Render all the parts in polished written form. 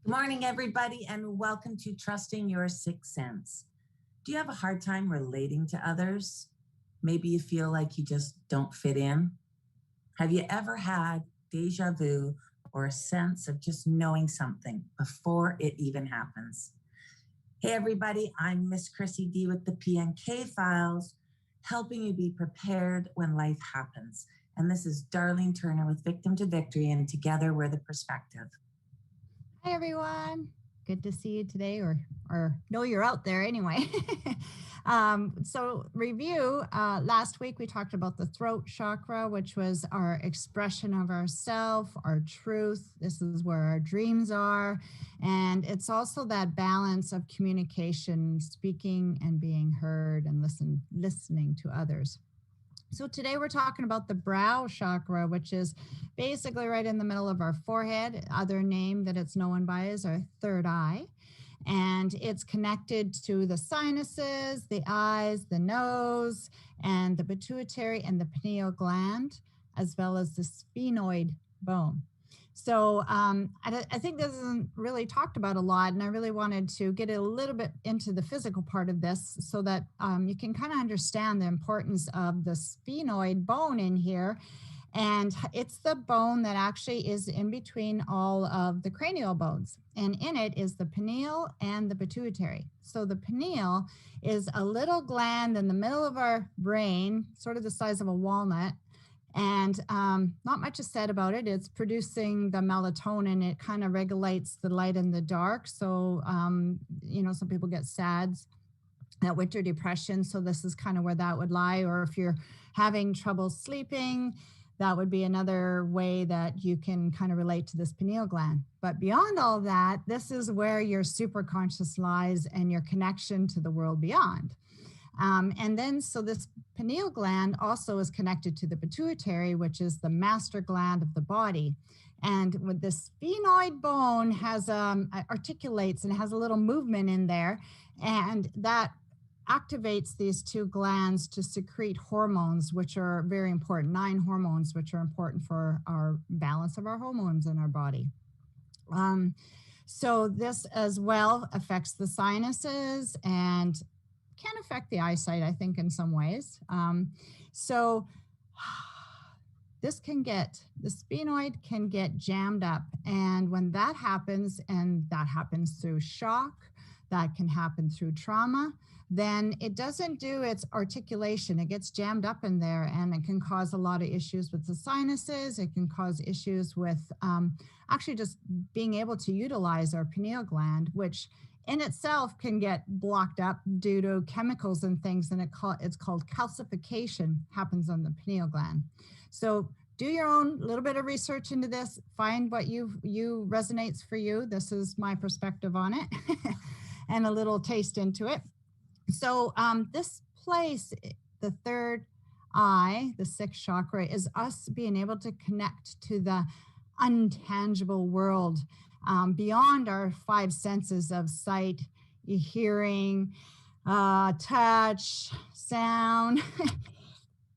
Good morning, everybody, and welcome to Trusting Your Sixth Sense. Do you have a hard time relating to others? Maybe you feel like you just don't fit in. Have you ever had deja vu or a sense of just knowing something before it even happens? Hey, everybody, I'm Miss Chrissy D with the PNK Files, helping you be prepared when life happens. And this is Darlene Turner with Victim to Victory, and together we're the perspective. Hi, everyone. Good to see you today, or know you're out there anyway. So review, last week we talked about the throat chakra, which was our expression of ourself, our truth. This is where our dreams are. And it's also that balance of communication, speaking and being heard and listening to others. So today we're talking about the brow chakra, which is basically right in the middle of our forehead. Other name that it's known by is our third eye. And it's connected to the sinuses, the eyes, the nose, and the pituitary and the pineal gland, as well as the sphenoid bone. So I think this isn't really talked about a lot, and I really wanted to get a little bit into the physical part of this so that you can kind of understand the importance of the sphenoid bone in here. And it's the bone that actually is in between all of the cranial bones. And in it is the pineal and the pituitary. So the pineal is a little gland in the middle of our brain, sort of the size of a walnut. And not much is said about it. It's producing the melatonin. It kind of regulates the light and the dark. So, some people get SADS, that winter depression. So this is kind of where that would lie. Or if you're having trouble sleeping, that would be another way that you can kind of relate to this pineal gland. But beyond all that, this is where your superconscious lies and your connection to the world beyond. So this pineal gland also is connected to the pituitary, which is the master gland of the body. And with the sphenoid bone has articulates and has a little movement in there, and that activates these two glands to secrete hormones, which are very important, 9 hormones, which are important for our balance of our hormones in our body. So this as well affects the sinuses and can affect the eyesight, I think, in some ways. The sphenoid can get jammed up. And when that happens, and that happens through shock, that can happen through trauma, then it doesn't do its articulation. It gets jammed up in there, and it can cause a lot of issues with the sinuses. It can cause issues with actually just being able to utilize our pineal gland, which in itself can get blocked up due to chemicals and things, and it's called calcification, happens on the pineal gland. So do your own little bit of research into this, find what you resonates for you. This is my perspective on it and a little taste into it. So this place, the third eye, the sixth chakra, is us being able to connect to the untangible world beyond our 5 senses of sight, hearing, touch, sound.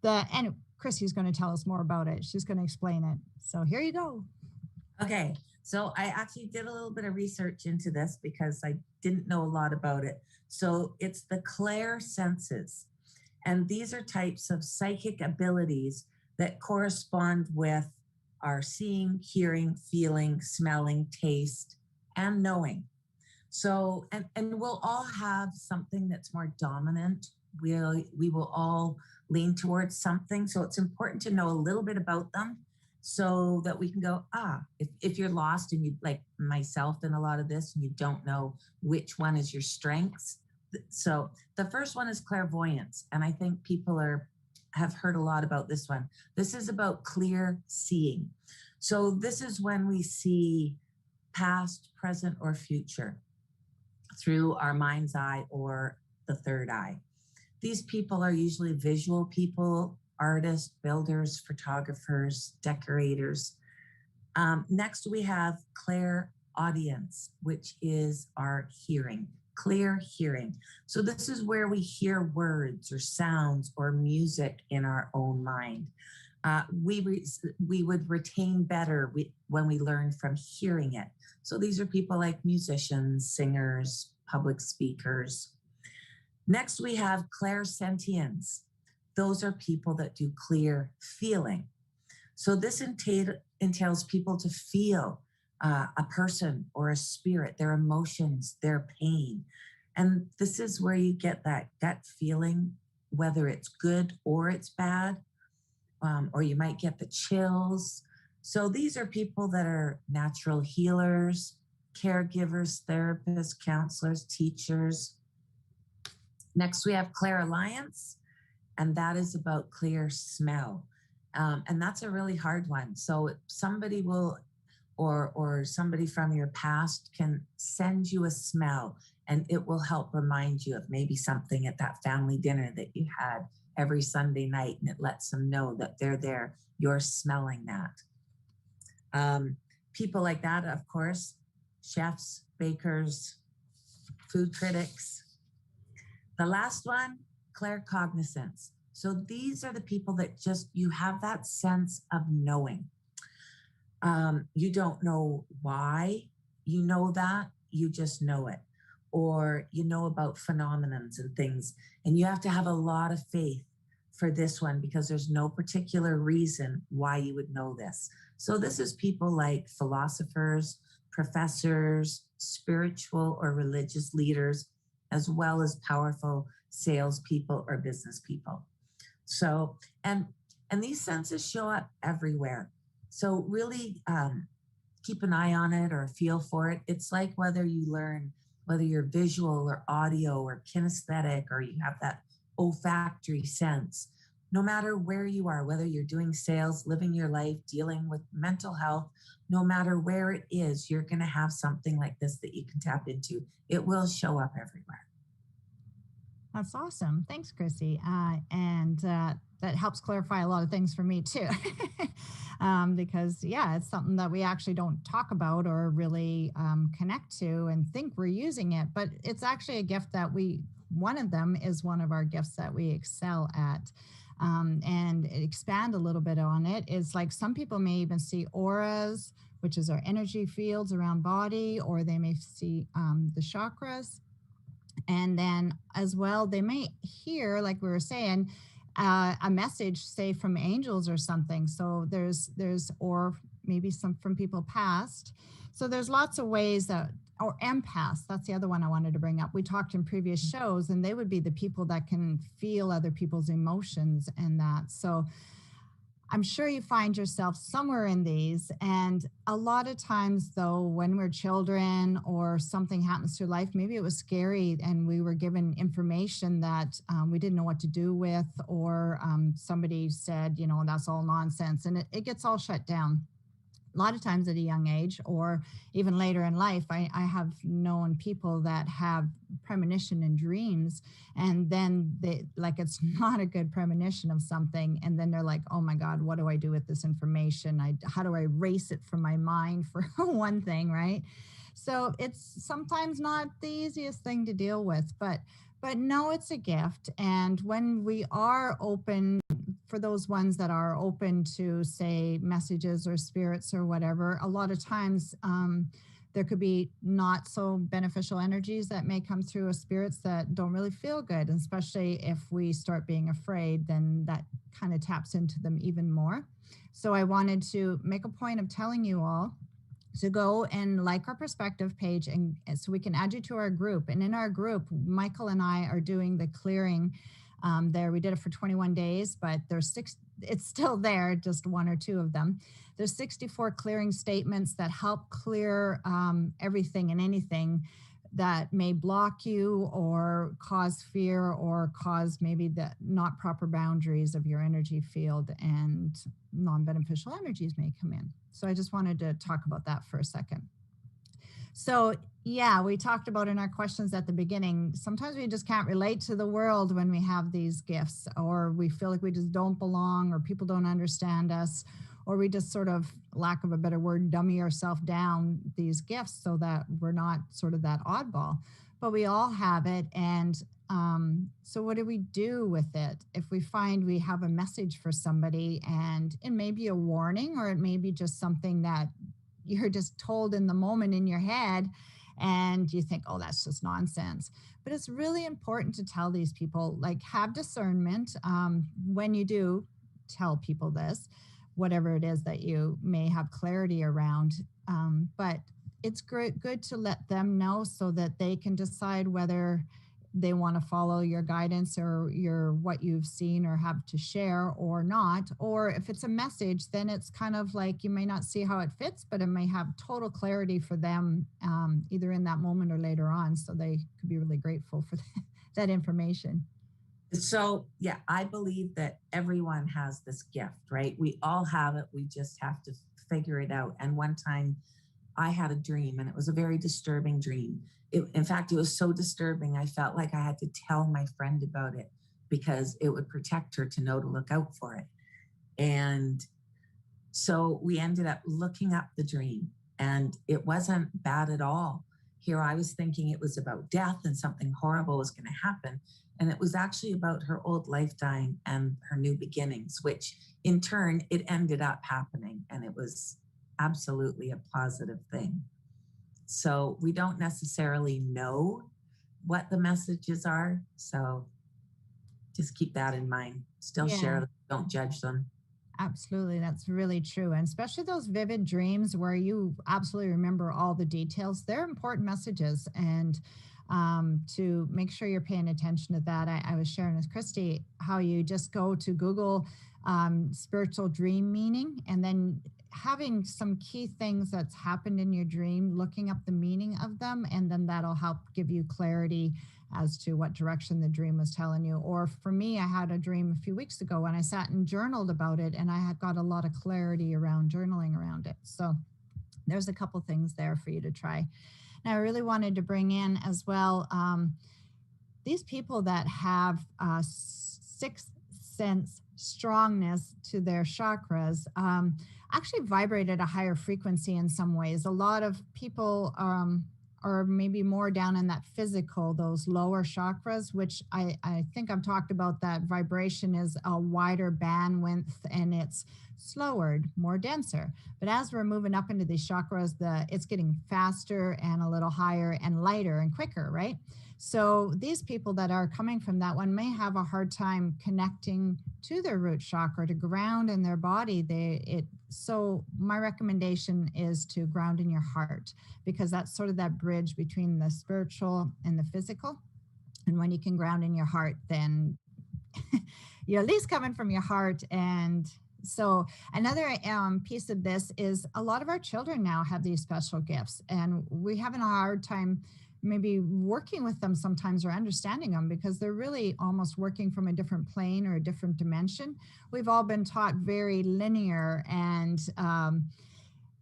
And Chrissy's going to tell us more about it. She's going to explain it. So here you go. Okay, so I actually did a little bit of research into this because I didn't know a lot about it. So it's the clair senses. And these are types of psychic abilities that correspond with our seeing, hearing, feeling, smelling, taste, and knowing. So, and we'll all have something that's more dominant. We will all lean towards something. So it's important to know a little bit about them so that we can go, if you're lost and you, like myself in a lot of this, and you don't know which one is your strengths. So the first one is clairvoyance. And I think people have heard a lot about this one. This is about clear seeing. So this is when we see past, present, or future through our mind's eye or the third eye. These people are usually visual people, artists, builders, photographers, decorators. Next, we have clairaudience, which is our hearing, clear hearing. So this is where we hear words or sounds or music in our own mind. we would retain better when we learn from hearing it. So these are people like musicians, singers, public speakers. Next, we have clairsentients. Those are people that do clear feeling. So this entails people to feel a person or a spirit, their emotions, their pain. And this is where you get that gut feeling, whether it's good or it's bad, or you might get the chills. So these are people that are natural healers, caregivers, therapists, counselors, teachers. Next, we have clairalliance, and that is about clear smell. And that's a really hard one. So somebody will, or somebody from your past can send you a smell, and it will help remind you of maybe something at that family dinner that you had every Sunday night, and it lets them know that they're there. You're smelling that. People like that, of course, chefs, bakers, food critics. The last one, claircognizance. So these are the people that just, you have that sense of knowing. You don't know why you know that, you just know it. Or you know about phenomenons and things, and you have to have a lot of faith for this one because there's no particular reason why you would know this. So this is people like philosophers, professors, spiritual or religious leaders, as well as powerful salespeople or business people. So, and these senses show up everywhere. So really keep an eye on it or feel for it. It's like whether you're visual or audio or kinesthetic, or you have that olfactory sense. No matter where you are, whether you're doing sales, living your life, dealing with mental health, no matter where it is, you're going to have something like this that you can tap into. It will show up everywhere. That's awesome. Thanks, Chrissy. And that helps clarify a lot of things for me too. Because, yeah, it's something that we actually don't talk about or really connect to and think we're using it. But it's actually a gift that one of them is one of our gifts that we excel at. And expand a little bit on it is like some people may even see auras, which is our energy fields around body, or they may see the chakras. And then as well, they may hear, like we were saying, a message, say from angels or something. So or maybe some from people past. So there's lots of ways that, or empaths, that's the other one I wanted to bring up. We talked in previous shows, and they would be the people that can feel other people's emotions and that. So I'm sure you find yourself somewhere in these. And a lot of times, though, when we're children or something happens through life, maybe it was scary and we were given information that we didn't know what to do with, or somebody said, that's all nonsense, and it gets all shut down. A lot of times at a young age or even later in life, I have known people that have premonition and dreams, and then it's not a good premonition of something, and then they're like, oh my God, what do I do with this information? How do I erase it from my mind, for one thing, right? So it's sometimes not the easiest thing to deal with, but no, it's a gift. And when we are open, for those ones that are open to, say, messages or spirits or whatever, a lot of times there could be not so beneficial energies that may come through as spirits that don't really feel good. And especially if we start being afraid, then that kind of taps into them even more. So I wanted to make a point of telling you all to go and like our perspective page, and so we can add you to our group. And in our group, Michael and I are doing the clearing there. We did it for 21 days, but it's still there, just one or two of them. There's 64 clearing statements that help clear everything and anything that may block you or cause fear or cause maybe the not proper boundaries of your energy field, and non-beneficial energies may come in. So I just wanted to talk about that for a second. So yeah, we talked about in our questions at the beginning, sometimes we just can't relate to the world when we have these gifts, or we feel like we just don't belong, or people don't understand us, or we just sort of, lack of a better word, dummy ourselves down these gifts so that we're not sort of that oddball. but we all have it. And so what do we do with it if we find we have a message for somebody, and it may be a warning, or it may be just something that you're just told in the moment in your head, and you think, oh, that's just nonsense. But it's really important to tell these people, like, have discernment when you do tell people this, whatever it is that you may have clarity around. But it's good to let them know so that they can decide whether they want to follow your guidance or your what you've seen or have to share or not. Or if it's a message, then it's kind of like you may not see how it fits, but it may have total clarity for them, either in that moment or later on. So they could be really grateful for that information. So, yeah, I believe that everyone has this gift, right? We all have it. We just have to figure it out. And one time I had a dream, and it was a very disturbing dream. In fact, it was so disturbing, I felt like I had to tell my friend about it because it would protect her to know to look out for it. And so we ended up looking up the dream, and it wasn't bad at all. Here I was thinking it was about death and something horrible was going to happen. And it was actually about her old life dying and her new beginnings, which in turn, it ended up happening. And it was absolutely a positive thing. So we don't necessarily know what the messages are. So just keep that in mind. Still share Yeah. them, don't judge them. Absolutely. That's really true. And especially those vivid dreams where you absolutely remember all the details, they're important messages. And to make sure you're paying attention to that, I was sharing with Christy how you just go to Google spiritual dream meaning, and then having some key things that's happened in your dream, looking up the meaning of them, and then that'll help give you clarity as to what direction the dream was telling you. Or for me, I had a dream a few weeks ago and I sat and journaled about it, and I had got a lot of clarity around journaling around it. So there's a couple things there for you to try. Now, I really wanted to bring in as well these people that have sixth sense strongness to their chakras. Actually vibrate at a higher frequency in some ways. A lot of people are maybe more down in that physical, those lower chakras, which I think I've talked about. That vibration is a wider bandwidth and it's slower, more denser. But as we're moving up into these chakras, it's getting faster and a little higher and lighter and quicker, right? So these people that are coming from that one may have a hard time connecting to their root chakra, to ground in their body. So my recommendation is to ground in your heart, because that's sort of that bridge between the spiritual and the physical. And when you can ground in your heart, then you're at least coming from your heart. And so another piece of this is a lot of our children now have these special gifts, and we're having a hard time maybe working with them sometimes or understanding them, because they're really almost working from a different plane or a different dimension. We've all been taught very linear, and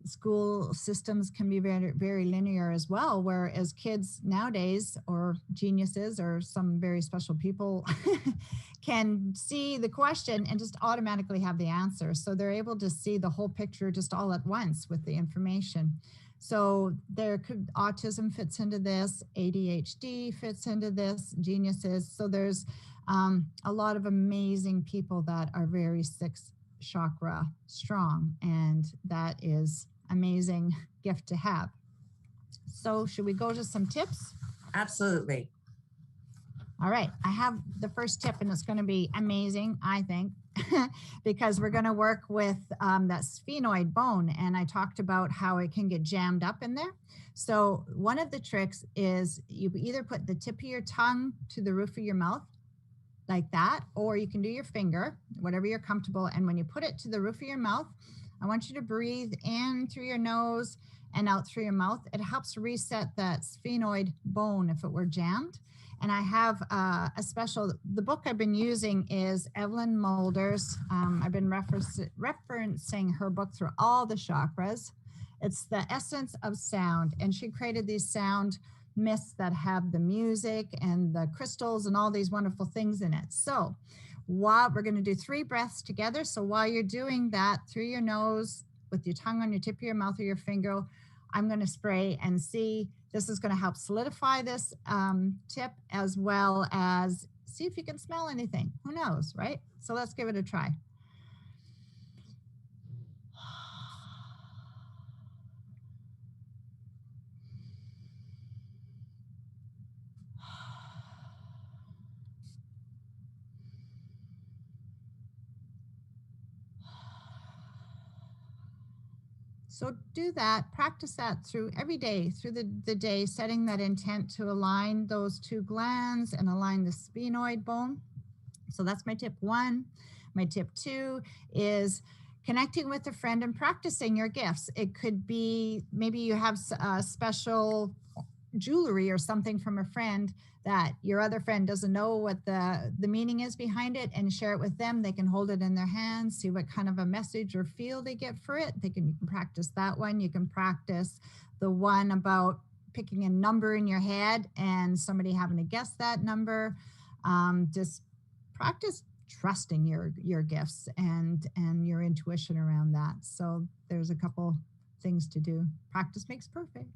school systems can be very, very linear as well, whereas kids nowadays, or geniuses, or some very special people can see the question and just automatically have the answer. So they're able to see the whole picture just all at once with the information. So autism fits into this, ADHD fits into this, geniuses. So there's a lot of amazing people that are very sixth chakra strong, and that is amazing gift to have. So should we go to some tips? Absolutely. All right. I have the first tip, and it's going to be amazing, I think, because we're going to work with that sphenoid bone. And I talked about how it can get jammed up in there. So one of the tricks is you either put the tip of your tongue to the roof of your mouth like that, or you can do your finger, whatever you're comfortable. And when you put it to the roof of your mouth, I want you to breathe in through your nose and out through your mouth. It helps reset that sphenoid bone if it were jammed. And I have the book I've been using is Evelyn Mulder's. I've been referencing her book through all the chakras. It's The Essence of Sound. And she created these sound myths that have the music and the crystals and all these wonderful things in it. So while we're going to do 3 breaths together. So while you're doing that through your nose, with your tongue on your tip of your mouth or your finger, I'm going to spray and see This is going to help solidify this tip, as well as see if you can smell anything. Who knows, right? So let's give it a try. So do that, practice that through every day, through the day, setting that intent to align those two glands and align the sphenoid bone. So that's my tip 1. My tip 2 is connecting with a friend and practicing your gifts. It could be maybe you have a special jewelry or something from a friend that your other friend doesn't know what the meaning is behind it, and share it with them. They can hold it in their hands, see what kind of a message or feel they get for it. You can practice that one. You can practice the one about picking a number in your head and somebody having to guess that number. Just practice trusting your gifts and your intuition around that. So there's a couple things to do. Practice makes perfect.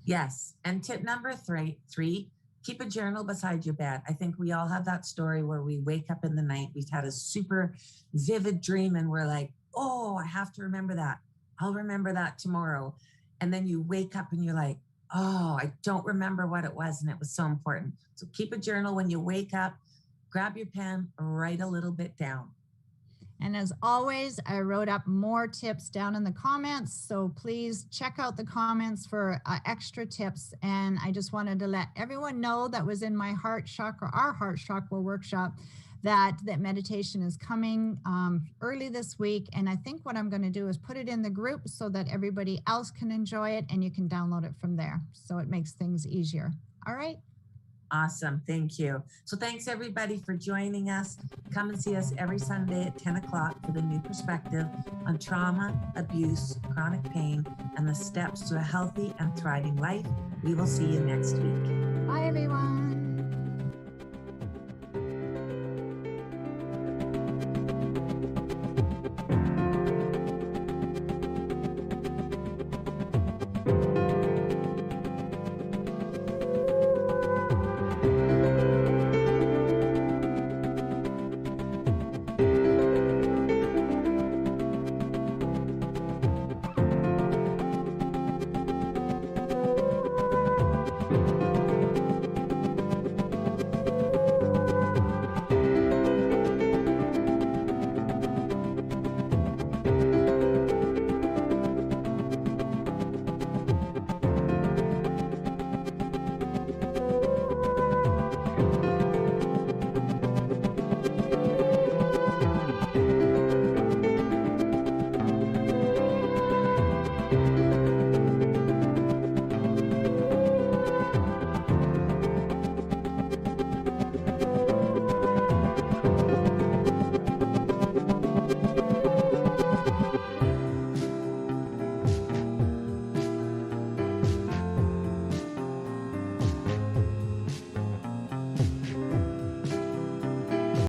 Yes. And tip number three, keep a journal beside your bed. I think we all have that story where we wake up in the night, we've had a super vivid dream, and we're like, oh, I have to remember that. I'll remember that tomorrow. And then you wake up and you're like, oh, I don't remember what it was, and it was so important. So keep a journal when you wake up, grab your pen, write a little bit down. And as always, I wrote up more tips down in the comments. So please check out the comments for extra tips. And I just wanted to let everyone know that was in my heart chakra, our heart chakra workshop, that meditation is coming early this week. And I think what I'm going to do is put it in the group so that everybody else can enjoy it, and you can download it from there. So it makes things easier. All right. Awesome. Thank you. So thanks everybody for joining us. Come and see us every Sunday at 10 o'clock for the new perspective on trauma, abuse, chronic pain, and the steps to a healthy and thriving life. We will see you next week. Bye, everyone.